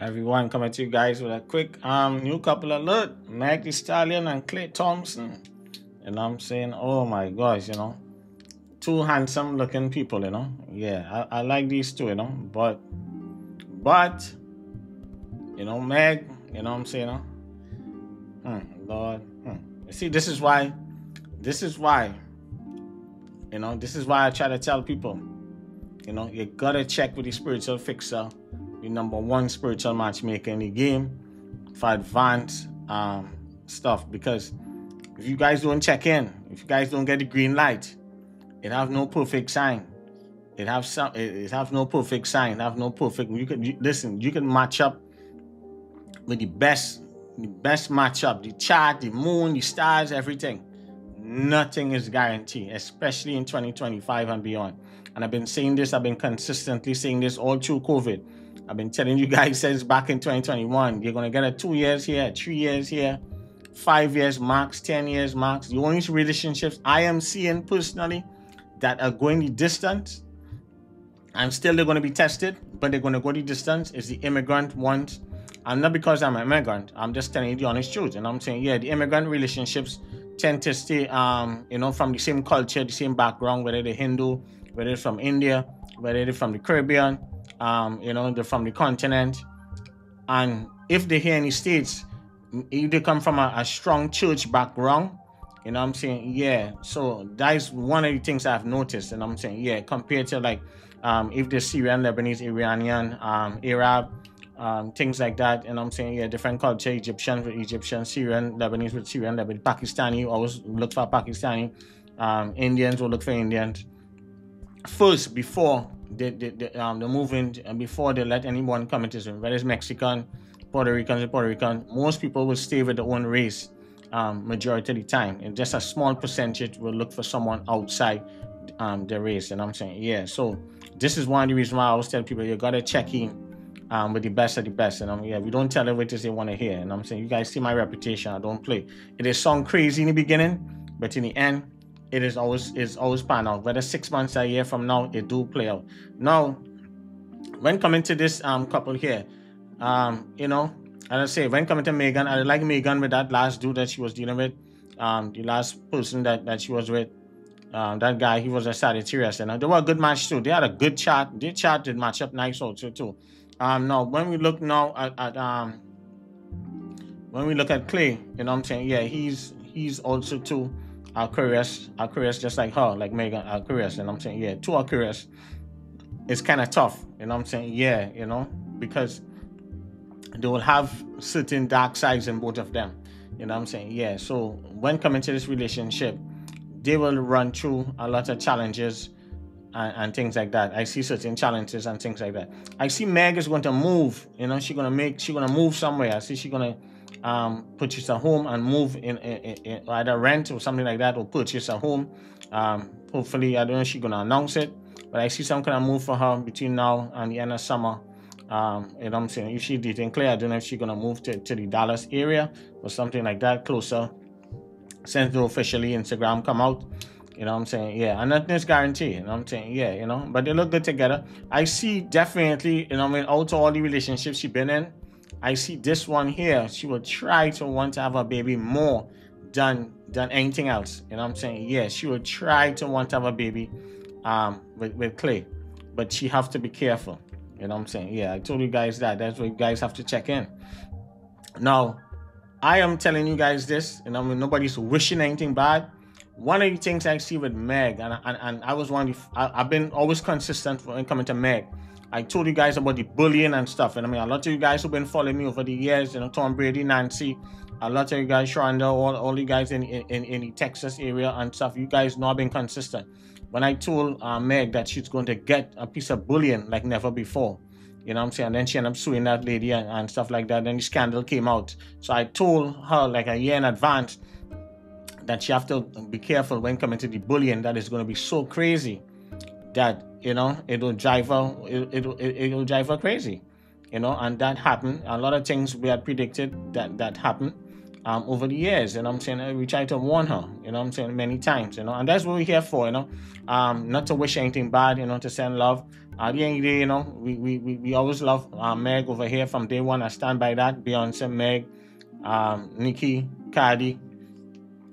Everyone coming to you guys with a quick new couple alert. Meg the Stallion and Klay Thompson. And I'm saying, oh my gosh, two handsome looking people, Yeah, I like these two, but Meg, I'm saying, Lord. See, this is why, this is why I try to tell people, you gotta check with the spiritual fixer, the number one spiritual matchmaker in the game for advanced stuff. Because if you guys don't check in, if you guys don't get the green light, it have no perfect sign. It have no perfect sign. Have no perfect. Listen. You can match up with the best matchup, the chart, the moon, the stars, everything. Nothing is guaranteed, especially in 2025 and beyond. And I've been saying this, I've been consistently saying this all through COVID. I've been telling you guys since back in 2021, you're going to get a 2 years here, 3 years here, 5 years max, 10 years max. The only relationships I am seeing personally that are going the distance, and still they're going to be tested, but they're going to go the distance, is the immigrant ones. And not because I'm an immigrant, I'm just telling you the honest truth. And I'm saying, yeah, the immigrant relationships tend to stay, from the same culture, the same background, whether they're Hindu, whether they're from India, whether they're from the Caribbean, they're from the continent. And if they're here in the States, if they come from a strong church background, I'm saying, yeah. So that's one of the things I've noticed. And I'm saying, yeah, compared to like, if they're Syrian, Lebanese, Iranian, Arab, things like that. And I'm saying, yeah, different culture, Egyptian with Egyptian, Syrian, Lebanese with Syrian, Lebanese, Pakistani, always look for Pakistani, Indians will look for Indians. First, before they move in, and before they let anyone come into Israel, whether it's Mexican, Puerto Rican, most people will stay with their own race majority of the time. And just a small percentage will look for someone outside their race. And I'm saying, yeah, so this is one of the reasons why I always tell people you got to check in with the best of the best. And we don't tell everything they want to hear. And I'm saying, you guys see my reputation. I don't play. It is sound crazy in the beginning, but in the end, it's always pan out. Whether 6 months or a year from now, it do play out. Now, when coming to this couple here, as I say, when coming to Megan, I like Megan with that last dude that she was dealing with, the last person that she was with. That guy, he was a Sagittarius, and they were a good match too. They had a good chat. Their chat did match up nice also too. Now when we look now at Klay, I'm saying, yeah, he's also too curious just like her, like Megan, curious, and I'm saying, yeah, too curious. It's kind of tough, I'm saying, yeah, because they will have certain dark sides in both of them, I'm saying, yeah. So when coming to this relationship, they will run through a lot of challenges and things like that. I see certain challenges and things like that. I see Meg is going to move. She's gonna move somewhere. I see she's gonna purchase a home and move in either rent or something like that, or purchase a home. Hopefully, I don't know if she's gonna announce it, but I see some kind of move for her between now and the end of summer. I'm saying, if she's dating Klay, I don't know if she's gonna move to the Dallas area or something like that, closer. Since the officially Instagram come out, I'm saying, yeah, and nothing is guaranteed, I'm saying, yeah, but they look good together. I see definitely, out of all the relationships she's been in, I see this one here, she will try to want to have a baby more than anything else, I'm saying, yeah, she will try to want to have a baby with Klay, but she have to be careful, I'm saying, yeah, I told you guys that's why you guys have to check in. Now, I am telling you guys this, nobody's wishing anything bad. One of the things I see with Meg, and I was I've been always consistent when coming to Meg. I told you guys about the bullying and stuff, and a lot of you guys who've been following me over the years, Tom Brady, Nancy, a lot of you guys, Shonda, all you guys in the Texas area and stuff, you guys know I've been consistent. When I told Meg that she's going to get a piece of bullying like never before, I'm saying? And then she ended up suing that lady and stuff like that. Then the scandal came out. So I told her like a year in advance that she have to be careful when coming to the bullying, that is going to be so crazy that, it'll drive her crazy, and that happened. A lot of things we had predicted that happened. over the years, you know what I'm saying? We try to warn her, you know what I'm saying, many times, you know, and that's what we're here for, you know, not to wish anything bad, you know, to send love. At the end of the day, you know, we always love Meg over here from day one. I stand by that. Beyonce, Meg, Nicki, Cardi,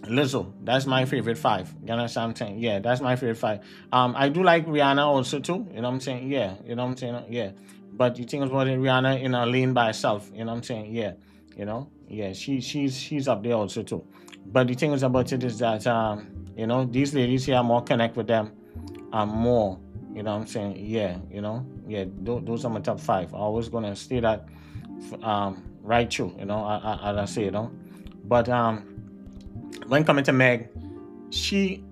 Lizzo. That's my favorite five. You understand what I'm saying? Yeah, that's my favorite five. I do like Rihanna also too. You know what I'm saying? Yeah, you know what I'm saying? Yeah. But you think about it, Rihanna in a lane by herself. You know what I'm saying? Yeah. You know? Yeah, she's up there also too. But the thing is about it is that you know, these ladies here more connect with them more. You know what I'm saying? Yeah, you know? Yeah, those are my top five. I always gonna stay that right through, you know, as I say, you know. But when coming to Meg, she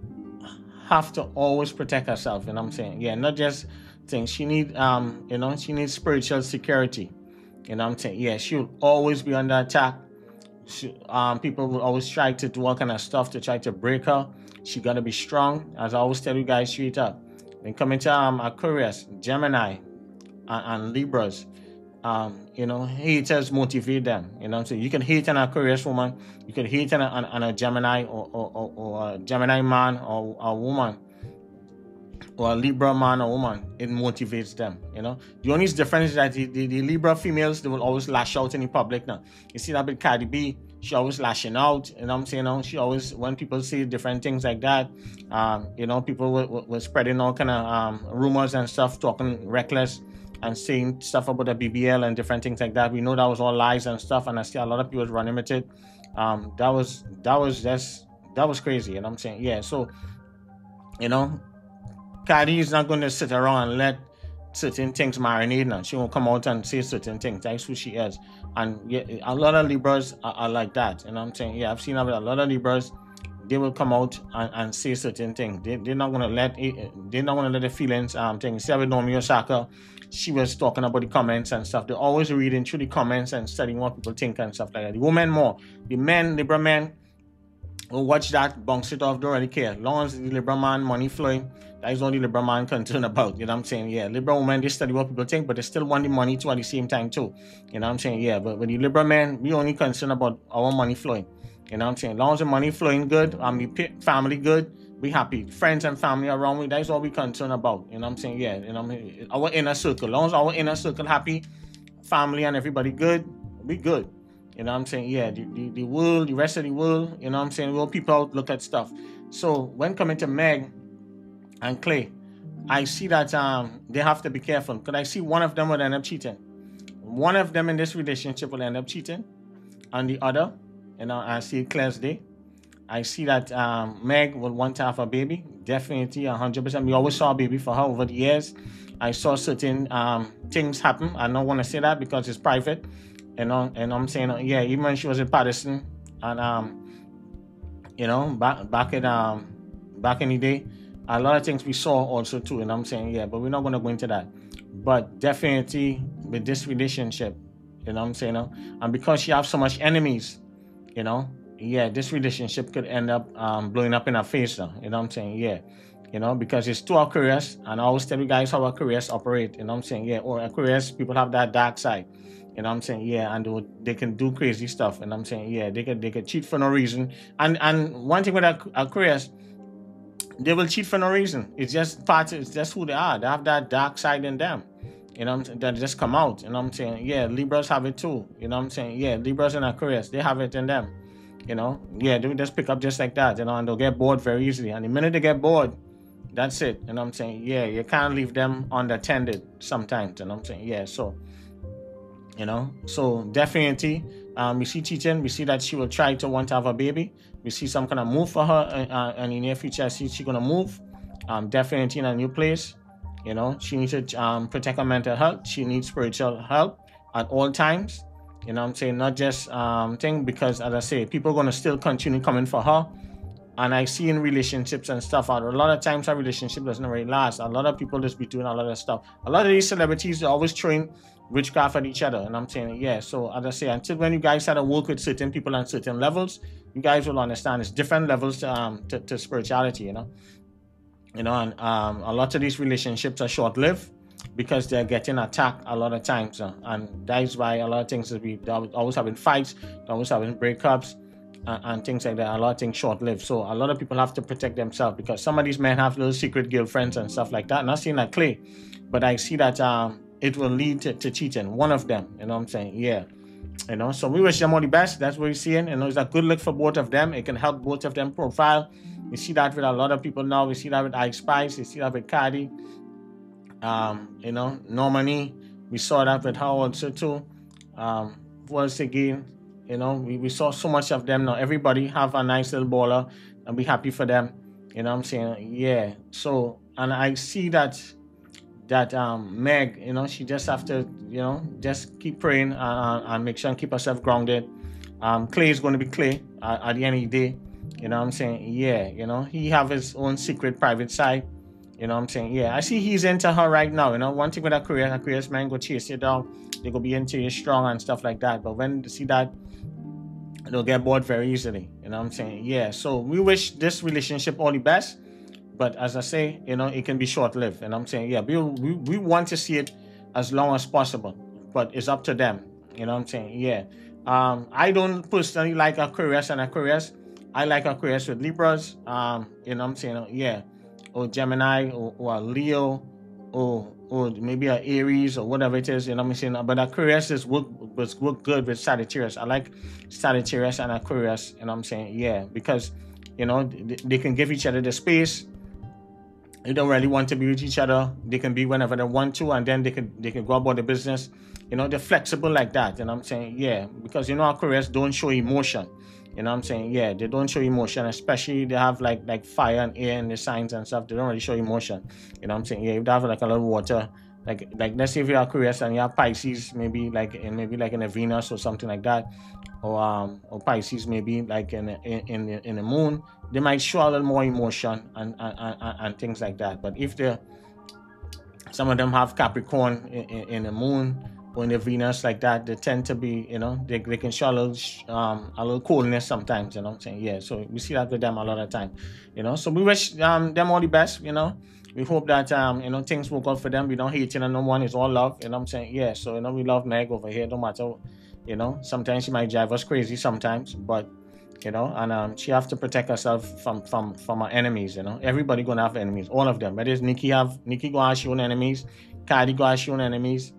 have to always protect herself, you know what I'm saying? Yeah, not just things. She need you know, she needs spiritual security. You know what I'm saying? Yeah, she will always be under attack. People will always try to do all kind of stuff to try to break her. She gotta be strong. As I always tell you guys straight up. Then coming to Aquarius, Gemini, and Libras. You know, haters motivate them. You know what I'm saying? You can hate an Aquarius woman, you can hate on a Gemini or a Gemini man or a woman, or a Libra man or woman. It motivates them, you know. The only difference is that the Libra females, they will always lash out in the public now. You see that with Cardi B, she always lashing out, you know what I'm saying? You know, she always, when people say different things like that, you know, people were spreading all kind of rumors and stuff, talking reckless and saying stuff about the BBL and different things like that. We know that was all lies and stuff, and I see a lot of people running with it. That was crazy, you know what I'm saying? Yeah, so, you know, Cardi is not going to sit around and let certain things marinate now. She won't come out and say certain things. That's who she is. And yeah, a lot of Libras are like that. You know what I'm saying? Yeah, I've seen a lot of Libras. They will come out and say certain things. They're not gonna let the feelings things. See with Naomi Osaka, she was talking about the comments and stuff. They're always reading through the comments and studying what people think and stuff like that. The women more. The men, Libra men, will watch that, bounce it off, don't really care. As long as the Libra man money flowing, that is all the Libra man concerned about. You know what I'm saying? Yeah, Libra women, they study what people think, but they still want the money too at the same time too. You know what I'm saying? Yeah, but with the Libra men, we only concerned about our money flowing. You know what I'm saying? As long as the money flowing good, the family good, we happy. Friends and family around me, that's all we concerned about. You know what I'm saying? Yeah, you know what I mean? Our inner circle. As long as our inner circle happy, family and everybody good, we good. You know what I'm saying? Yeah, the world, the rest of the world, you know what I'm saying? Well, people out look at stuff. So when coming to Meg and Klay, I see that they have to be careful. Because I see one of them will end up cheating. One of them in this relationship will end up cheating. And the other, you know, I see it clear as day. I see that Meg will want to have a baby. Definitely, 100%. We always saw a baby for her over the years. I saw certain things happen. I don't want to say that because it's private. You know, and I'm saying, yeah, even when she was in Patterson, and you know, back in the day, a lot of things we saw also too. And I'm saying, yeah, but we're not going to go into that. But definitely with this relationship, you know what I'm saying, and because she has so much enemies, you know, yeah, this relationship could end up blowing up in her face now. You know what I'm saying, yeah. You know, because it's two Aquarius, and I always tell you guys how Aquarius operate. You know what I'm saying, yeah. Or Aquarius, people have that dark side. You know what I'm saying? Yeah, and they can do crazy stuff. And I'm saying, yeah, they could cheat for no reason. And one thing with Aquarius, they will cheat for no reason. It's just who they are. They have that dark side in them. You know what I'm saying? That just come out. You know what I'm saying? Yeah, Libras have it too. You know what I'm saying? Yeah, Libras and Aquarius, they have it in them. You know? Yeah, they will just pick up just like that, you know, and they'll get bored very easily. And the minute they get bored, that's it. You know what I'm saying? Yeah, you can't leave them unattended sometimes. You know what I'm saying? Yeah, so you know, so definitely we see cheating. We see that she will try to want to have a baby. We see some kind of move for her in the near future. I see she's gonna move definitely in a new place. You know, she needs to protect her mental health. She needs spiritual help at all times. You know what I'm saying? Not just thing, because as I say, people are gonna still continue coming for her. And I see in relationships and stuff, a lot of times our relationship doesn't really last. A lot of people just be doing a lot of stuff. A lot of these celebrities are always throwing witchcraft at each other. And I'm saying, yeah, so as I say, until when you guys start to work with certain people on certain levels, you guys will understand it's different levels to spirituality, you know. You know, and a lot of these relationships are short-lived because they're getting attacked a lot of times. And that is why a lot of things, they're always having fights, they're always having breakups. and things like that. A lot of things short-lived. So a lot of people have to protect themselves because some of these men have little secret girlfriends and stuff like that. Not saying like Klay, but I see that it will lead to cheating. One of them, you know what I'm saying? Yeah. You know, so we wish them all the best. That's what we're seeing. You know, it's a good look for both of them. It can help both of them profile. We see that with a lot of people now. We see that with Ice Spice. We see that with Cardi. You know, Normani. We saw that with her also too. Once again, you know, we saw so much of them now. Everybody have a nice little baller and be happy for them. You know what I'm saying? Yeah. So, and I see that Meg, you know, she just have to, you know, just keep praying and make sure and keep herself grounded. Klay is going to be Klay at the end of the day. You know what I'm saying? Yeah, you know, he have his own secret private side. You know what I'm saying? Yeah, I see he's into her right now. You know, one thing with her career man go chase you down. They go be into you strong and stuff like that. But when they see that, they'll get bored very easily. You know what I'm saying? Yeah, so we wish this relationship all the best. But as I say, you know, it can be short-lived. And I'm saying, yeah, we want to see it as long as possible. But it's up to them. You know what I'm saying? Yeah. I don't personally like Aquarius and Aquarius. I like Aquarius with Libras. You know what I'm saying? Yeah. Or Gemini or a Leo or maybe a Aries or whatever it is, you know what I'm saying? But Aquarius was work good with Sagittarius. I like Sagittarius and Aquarius, you know what I'm saying? Yeah, because, you know, they can give each other the space. They don't really want to be with each other. They can be whenever they want to, and then they can go about the business. You know, they're flexible like that. You know what I'm saying? Yeah, because you know Aquarius don't show emotion. You know what I'm saying? Yeah, they don't show emotion, especially they have like fire and air in the signs and stuff. They don't really show emotion. You know what I'm saying? Yeah, if they have like a little water, like let's say if you're Aquarius and you have Pisces, maybe like in a Venus or something like that, or Pisces maybe like in the moon, they might show a little more emotion and things like that. But if they some of them have Capricorn in the moon or in the Venus like that, they tend to be, you know, they can show a little coldness sometimes, you know what I'm saying? Yeah, so we see that with them a lot of time, you know. So we wish them all the best, you know. We hope that, you know, things work out for them. We don't hate no one. It's all love, you know what I'm saying? Yeah, so, you know, we love Meg over here, no matter, you know. Sometimes she might drive us crazy sometimes, but you know, and she have to protect herself from her enemies. You know, everybody gonna have enemies, all of them. Whether it's Nikki gonna have she own enemies, Cardi gonna have she own enemies,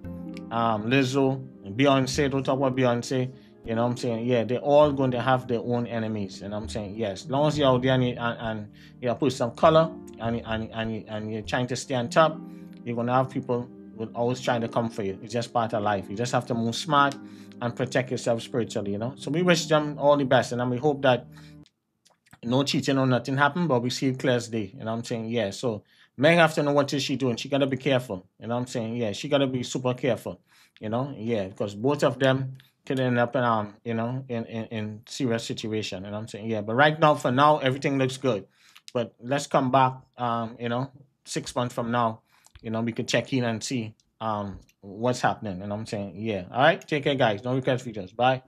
Lizzo, Beyonce. Don't talk about Beyonce. You know what I'm saying? Yeah, they're all going to have their own enemies. And I'm saying yes, as long as you're out there and you put some color and you're trying to stay on top, you're gonna have people will always trying to come for you. It's just part of life. You just have to move smart and protect yourself spiritually, you know. So we wish them all the best, and then we hope that no cheating or nothing happen, but we see it clear as day. You know what I'm saying? Yeah. So Meg have to know what is she doing. She gotta be careful. You know what I'm saying? Yeah, she gotta be super careful. You know, yeah, because both of them could end up in you know, in serious situation. You know what I'm saying? Yeah. But right now, for now, everything looks good. But let's come back you know, 6 months from now, you know, we could check in and see what's happening. You know what I'm saying? Yeah. All right, take care guys. No request features. Bye.